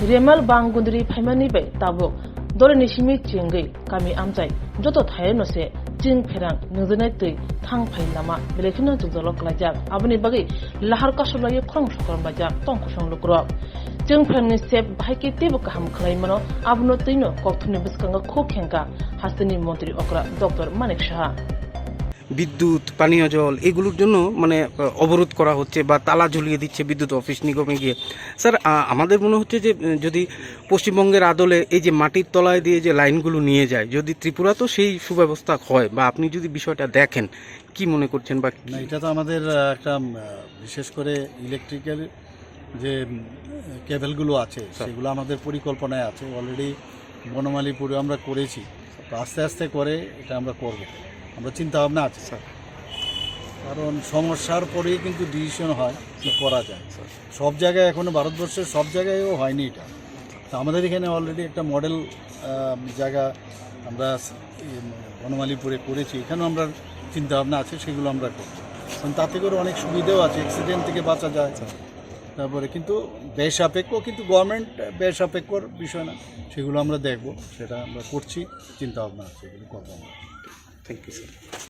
Remal बांगुंद्री फाइमानि bye Tabo दरनि सिमि चिंगै गामि आमजाय जत थायो नसे चिं फेरां नोजोनाय तै थां फाइ नामा बेलेखिनो जुजलक लाजाक आबनि बागै लाहार कासलायै खरं सकरम बाजाक तंखसं लुक्र चिं फेरांनि सेब भाइके तेबो गाहाम खलायमनो आबनो तैनो कक्थुनि बिस्कांगा खो खेंगा हास्तिनि मन्त्रि अकरा डॉक्टर मानिक साहा বিদ্যুৎ পানীয় জল এগুলোর জন্য মানে অবরোধ করা হচ্ছে বা তালা ঝুলিয়ে দিচ্ছে বিদ্যুৎ অফিস নিগমে গিয়ে। স্যার আমাদের মনে হচ্ছে যে যদি পশ্চিমবঙ্গের আদলে এই যে মাটির তলায় দিয়ে যে লাইনগুলো নিয়ে যায়, যদি ত্রিপুরাতেও সেই সুব্যবস্থা হয় বা আপনি যদি বিষয়টা দেখেন কি মনে করছেন বা না, এটা তো আমাদের একটা বিশেষ করে ইলেকট্রিক্যাল যে কেবলগুলো আছে সেগুলো আমাদের পরিকল্পনায় আছে। অলরেডি বনমালীপুরে আমরা করেছি, তো আস্তে আস্তে করে এটা আমরা করব, আমরা চিন্তা ভাবনা আছে স্যার। কারণ সমস্যার পরেই কিন্তু ডিসিশন হয় কি করা যায়। সব জায়গায় এখনও ভারতবর্ষের সব জায়গায়ও হয়নি এটা। তো আমাদের এখানে অলরেডি একটা মডেল জায়গা আমরা বনমালীপুরে করেছি, এখানেও আমরা চিন্তা ভাবনা আছে, সেগুলো আমরা করব। কারণ তাতে করে অনেক সুবিধাও আছে, অ্যাক্সিডেন্ট থেকে বাঁচা যায়। তারপরে কিন্তু বেসাপেক্ষ, কিন্তু গভর্নমেন্ট বেসাপেক্ষর বিষয় না, সেগুলো আমরা দেখব, সেটা আমরা করছি, চিন্তা ভাবনা আছে, এগুলো করবো আমরা। Thank you sir.